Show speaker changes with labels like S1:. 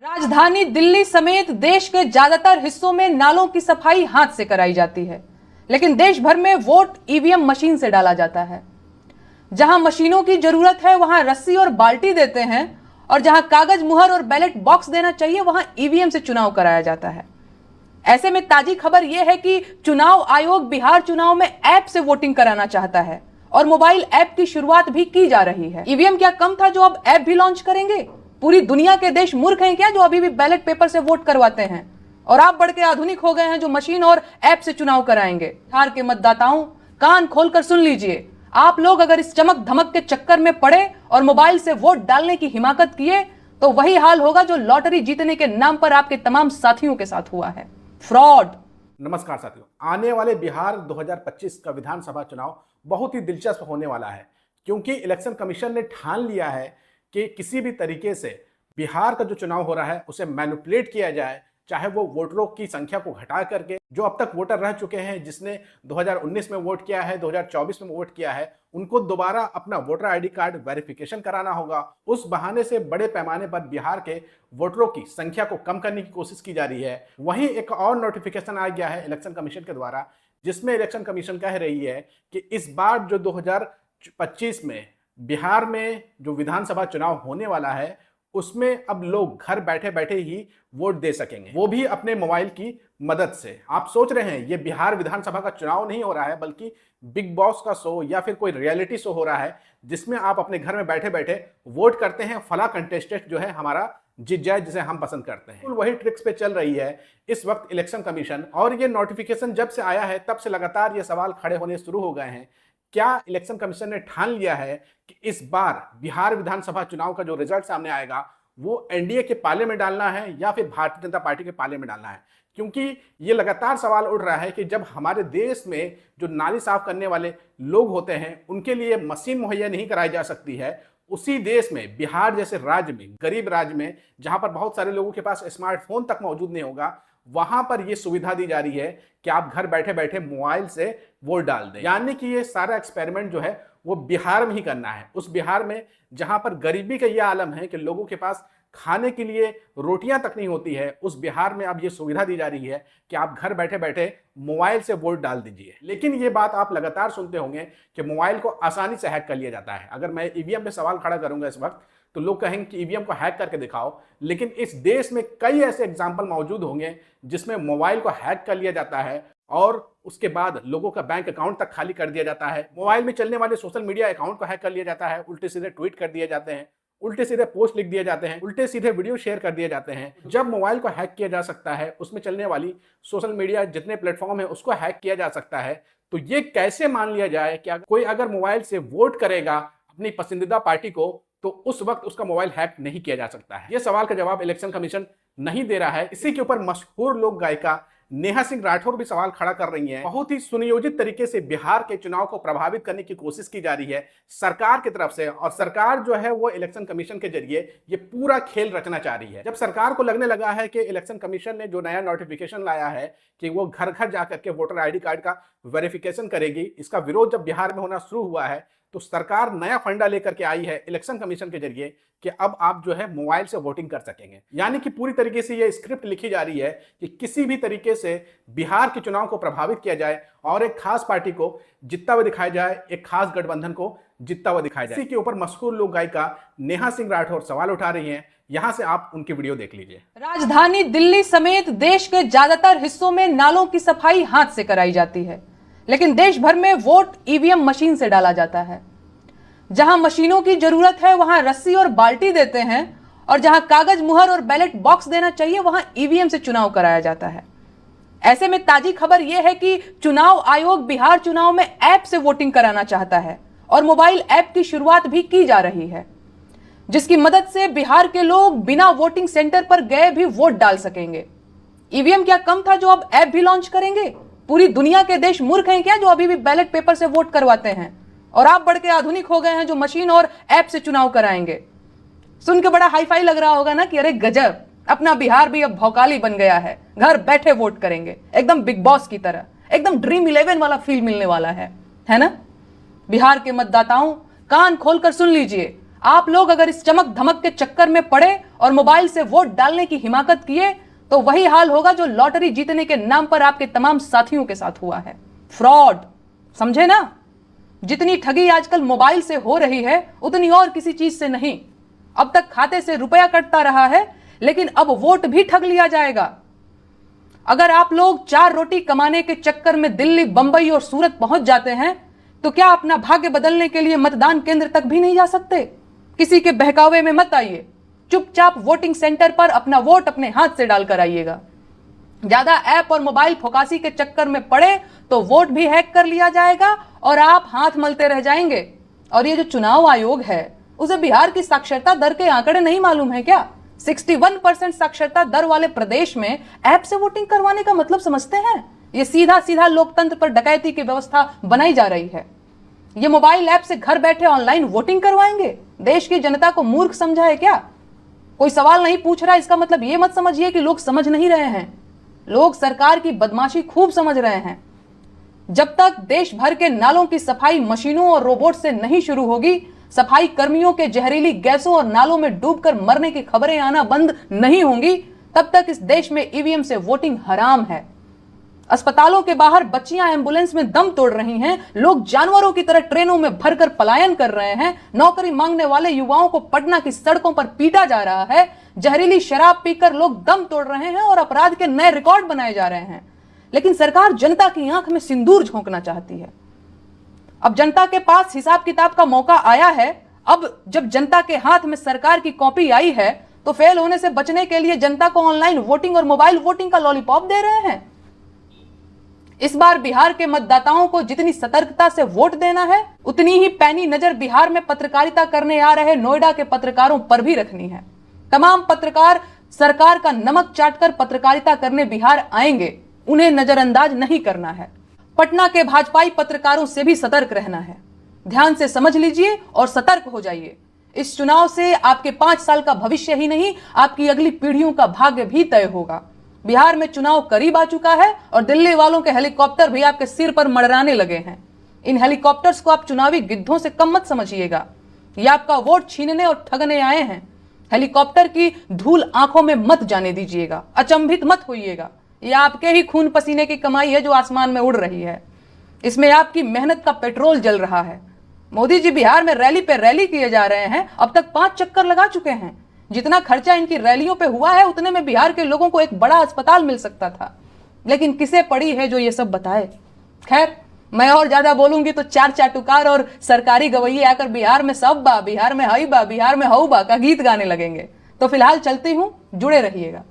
S1: राजधानी दिल्ली समेत देश के ज्यादातर हिस्सों में नालों की सफाई हाथ से कराई जाती है, लेकिन देश भर में वोट ईवीएम मशीन से डाला जाता है। जहां मशीनों की जरूरत है वहां रस्सी और बाल्टी देते हैं, और जहां कागज मुहर और बैलेट बॉक्स देना चाहिए वहां ईवीएम से चुनाव कराया जाता है। ऐसे में ताजी खबर यह है कि चुनाव आयोग बिहार चुनाव में ऐप से वोटिंग कराना चाहता है और मोबाइल ऐप की शुरुआत भी की जा रही है। ईवीएम क्या कम था जो अब ऐप भी लॉन्च करेंगे? पूरी दुनिया के देश मूर्ख हैं क्या जो अभी भी बैलेट पेपर से वोट करवाते हैं, और आप बढ़ के आधुनिक हो गए हैं जो मशीन और ऐप से चुनाव कराएंगे? बिहार के मतदाताओं, कान खोलकर सुन लीजिए। आप लोग अगर इस चमक धमक के चक्कर में पड़े और मोबाइल से वोट डालने की हिमाकत किए तो वही हाल होगा जो लॉटरी जीतने के नाम पर आपके तमाम साथियों के साथ हुआ है, फ्रॉड।
S2: नमस्कार साथियों, आने वाले बिहार 2025 का विधानसभा चुनाव बहुत ही दिलचस्प होने वाला है, क्योंकि इलेक्शन कमीशन ने ठान लिया है कि किसी भी तरीके से बिहार का जो चुनाव हो रहा है उसे मैनिपुलेट किया जाए, चाहे वो वोटरों की संख्या को घटा करके जो अब तक वोटर रह चुके हैं, जिसने 2019 में वोट किया है, 2024 में वोट किया है, उनको दोबारा अपना वोटर आईडी कार्ड वेरिफिकेशन कराना होगा। उस बहाने से बड़े पैमाने पर बिहार के वोटरों की संख्या को कम करने की कोशिश की जा रही है। वहीं एक और नोटिफिकेशन आ गया है इलेक्शन कमीशन के द्वारा, जिसमें इलेक्शन कमीशन कह रही है कि इस बार जो 2025 में बिहार में जो विधानसभा चुनाव होने वाला है उसमें अब लोग घर बैठे बैठे ही वोट दे सकेंगे, वो भी अपने मोबाइल की मदद से। आप सोच रहे हैं ये बिहार विधानसभा का चुनाव नहीं हो रहा है, बल्कि बिग बॉस का शो या फिर कोई रियलिटी शो हो रहा है, जिसमें आप अपने घर में बैठे बैठे वोट करते हैं, फला कंटेस्टेंट जो है हमारा जीत जाए, जिसे हम पसंद करते हैं। वही ट्रिक्स पे चल रही है इस वक्त इलेक्शन कमीशन, और ये नोटिफिकेशन जब से आया है तब से लगातार ये सवाल खड़े होने शुरू हो गए हैं। क्या इलेक्शन कमीशन ने ठान लिया है कि इस बार बिहार विधानसभा चुनाव का जो रिजल्ट सामने आएगा वो एनडीए के पाले में डालना है या फिर भारतीय जनता पार्टी के पाले में डालना है? क्योंकि ये लगातार सवाल उठ रहा है कि जब हमारे देश में जो नाली साफ करने वाले लोग होते हैं उनके लिए मशीन मुहैया नहीं कराई जा सकती है, उसी देश में बिहार जैसे राज्य में, गरीब राज्य में, जहां पर बहुत सारे लोगों के पास स्मार्टफोन तक मौजूद नहीं होगा, वहां पर यह सुविधा दी जा रही है कि आप घर बैठे बैठे मोबाइल से वोट डाल दें। यानी कि ये सारा एक्सपेरिमेंट जो है वो बिहार में ही करना है, उस बिहार में जहां पर गरीबी का यह आलम है कि लोगों के पास खाने के लिए रोटियां तक नहीं होती है। उस बिहार में अब ये सुविधा दी जा रही है कि आप घर बैठे बैठे मोबाइल से वोट डाल दीजिए। लेकिन ये बात आप लगातार सुनते होंगे कि मोबाइल को आसानी से हैक कर लिया जाता है। अगर मैं ईवीएम पे सवाल खड़ा करूंगा इस वक्त तो लोग कहेंगे कि ईवीएम को हैक करके दिखाओ, लेकिन इस देश में कई ऐसे एग्जाम्पल मौजूद होंगे जिसमें मोबाइल को हैक कर लिया जाता है और उसके बाद लोगों का बैंक अकाउंट तक खाली कर दिया जाता है। मोबाइल में चलने वाले सोशल मीडिया अकाउंट को हैक कर लिया जाता है, उल्टे सीधे ट्वीट कर दिए जाते हैं, उल्टे सीधे पोस्ट लिख दिए जाते हैं, उल्टे सीधे वीडियो शेयर कर दिए जाते हैं। जब मोबाइल को हैक किया जा सकता है, उसमें चलने वाली सोशल मीडिया जितने प्लेटफॉर्म है उसको हैक किया जा सकता है, तो ये कैसे मान लिया जाए कि कोई अगर मोबाइल से वोट करेगा अपनी पसंदीदा पार्टी को तो उस वक्त उसका मोबाइल हैक नहीं किया जा सकता है? ये सवाल का जवाब इलेक्शन कमीशन नहीं दे रहा है। इसी के ऊपर मशहूर लोक गायिका नेहा सिंह राठौर भी सवाल खड़ा कर रही हैं। बहुत ही सुनियोजित तरीके से बिहार के चुनाव को प्रभावित करने की कोशिश की जा रही है सरकार की तरफ से, और सरकार जो है वो इलेक्शन कमीशन के जरिए ये पूरा खेल रचना चाह रही है। जब सरकार को लगने लगा है कि इलेक्शन कमीशन ने जो नया नोटिफिकेशन लाया है कि वो घर घर जाकर के वोटर आईडी कार्ड का वेरिफिकेशन करेगी, इसका विरोध जब बिहार में होना शुरू हुआ है तो सरकार नया फंडा लेकर के आई है इलेक्शन कमीशन के जरिए कि अब आप जो है मोबाइल से वोटिंग कर सकेंगे। यानी कि पूरी तरीके से ये स्क्रिप्ट लिखी जा रही है कि किसी भी तरीके से बिहार के चुनाव को प्रभावित किया जाए और एक खास पार्टी को जीतता हुआ दिखाया जाए, एक खास गठबंधन को जीतता हुआ दिखाया जाए। इसी के ऊपर मशहूर लोक गायिका नेहा सिंह राठौर सवाल उठा रही हैं। यहां से आप उनकी वीडियो देख लीजिए।
S1: राजधानी दिल्ली समेत देश के ज्यादातर हिस्सों में नालों की सफाई हाथ से कराई जाती है, लेकिन देश भर में वोट ईवीएम मशीन से डाला जाता है। जहां मशीनों की जरूरत है वहां रस्सी और बाल्टी देते हैं, और जहां कागज मुहर और बैलेट बॉक्स देना चाहिए वहां ईवीएम से चुनाव कराया जाता है। ऐसे में ताजी खबर यह है कि चुनाव आयोग बिहार चुनाव में ऐप से वोटिंग कराना चाहता है और मोबाइल ऐप की शुरुआत भी की जा रही है, जिसकी मदद से बिहार के लोग बिना वोटिंग सेंटर पर गए भी वोट डाल सकेंगे। ईवीएम क्या कम था जो अब ऐप भी लॉन्च करेंगे? पूरी दुनिया के देश मूर्ख हैं क्या जो अभी भी बैलेट पेपर से वोट करवाते हैं, और आप बढ़ के आधुनिक हो गए हैं जो मशीन और ऐप से चुनाव कराएंगे? सुन के बड़ा हाईफाई लग रहा होगा ना कि अरे गजब, अपना बिहार भी अब भौकाली बन गया है, घर बैठे वोट करेंगे, एकदम बिग बॉस की तरह, एकदम ड्रीम 11 वाला फील मिलने वाला है ना? बिहार के मतदाताओं, कान खोलकर सुन लीजिए। आप लोग अगर इस चमक धमक के चक्कर में पड़े और मोबाइल से वोट डालने की हिमाकत किए तो वही हाल होगा जो लॉटरी जीतने के नाम पर आपके तमाम साथियों के साथ हुआ है। फ्रॉड, समझे ना? जितनी ठगी आजकल मोबाइल से हो रही है उतनी और किसी चीज से नहीं। अब तक खाते से रुपया कटता रहा है, लेकिन अब वोट भी ठग लिया जाएगा। अगर आप लोग 4 रोटी कमाने के चक्कर में दिल्ली, बंबई और सूरत पहुंच जाते हैं तो क्या अपना भाग्य बदलने के लिए मतदान केंद्र तक भी नहीं जा सकते? किसी के बहकावे में मत आइए, चुपचाप वोटिंग सेंटर पर अपना वोट अपने हाथ से डालकर आइएगा। ज्यादा ऐप और मोबाइल फोकासी के चक्कर में पड़े तो वोट भी हैक कर लिया जाएगा और आप हाथ मलते रह जाएंगे। और ये जो चुनाव आयोग है उसे बिहार की साक्षरता दर के आंकड़े नहीं मालूम है क्या? 61% साक्षरता दर वाले प्रदेश में ऐप से वोटिंग करवाने का मतलब समझते हैं? ये सीधा सीधा लोकतंत्र पर डकैती की व्यवस्था बनाई जा रही है। ये मोबाइल ऐप से घर बैठे ऑनलाइन वोटिंग करवाएंगे? देश की जनता को मूर्ख समझा है क्या? कोई सवाल नहीं पूछ रहा, इसका मतलब ये मत समझिए कि लोग समझ नहीं रहे हैं। लोग सरकार की बदमाशी खूब समझ रहे हैं। जब तक देश भर के नालों की सफाई मशीनों और रोबोट से नहीं शुरू होगी, सफाई कर्मियों के जहरीली गैसों और नालों में डूबकर मरने की खबरें आना बंद नहीं होंगी, तब तक इस देश में ईवीएम से वोटिंग हराम है। अस्पतालों के बाहर बच्चियां एम्बुलेंस में दम तोड़ रही हैं, लोग जानवरों की तरह ट्रेनों में भरकर पलायन कर रहे हैं, नौकरी मांगने वाले युवाओं को पटना की सड़कों पर पीटा जा रहा है, जहरीली शराब पीकर लोग दम तोड़ रहे हैं और अपराध के नए रिकॉर्ड बनाए जा रहे हैं। लेकिन सरकार जनता की आंख में सिंदूर झोंकना चाहती है। अब जनता के पास हिसाब किताब का मौका आया है। अब जब जनता के हाथ में सरकार की कॉपी आई है तो फेल होने से बचने के लिए जनता को ऑनलाइन वोटिंग और मोबाइल वोटिंग का लॉलीपॉप दे रहे हैं। इस बार बिहार के मतदाताओं को जितनी सतर्कता से वोट देना है, उतनी ही पैनी नजर बिहार में पत्रकारिता करने आ रहे नोएडा के पत्रकारों पर भी रखनी है। तमाम पत्रकार सरकार का नमक चाटकर पत्रकारिता करने बिहार आएंगे, उन्हें नजरअंदाज नहीं करना है। पटना के भाजपाई पत्रकारों से भी सतर्क रहना है। ध्यान से समझ लीजिए और सतर्क हो जाइए। इस चुनाव से आपके 5 साल का भविष्य ही नहीं, आपकी अगली पीढ़ियों का भाग्य भी तय होगा। बिहार में चुनाव करीब आ चुका है और दिल्ली वालों के हेलीकॉप्टर भी आपके सिर पर मंडराने लगे हैं। इन हेलीकॉप्टर्स को आप चुनावी गिद्धों से कम मत समझिएगा। ये आपका वोट छीनने और ठगने आए हैं। हेलीकॉप्टर की धूल आंखों में मत जाने दीजिएगा, अचंभित मत होइएगा। ये आपके ही खून पसीने की कमाई है जो आसमान में उड़ रही है। इसमें आपकी मेहनत का पेट्रोल जल रहा है। मोदी जी बिहार में रैली पे रैली किए जा रहे हैं, अब तक 5 चक्कर लगा चुके हैं। जितना खर्चा इनकी रैलियों पे हुआ है उतने में बिहार के लोगों को एक बड़ा अस्पताल मिल सकता था, लेकिन किसे पड़ी है जो ये सब बताए। खैर, मैं और ज्यादा बोलूंगी तो 4 चाटुकार और सरकारी गवैये आकर बिहार में सब बा, बिहार में हई बा, बिहार में हऊ बा का गीत गाने लगेंगे। तो फिलहाल चलती हूं, जुड़े रहिएगा।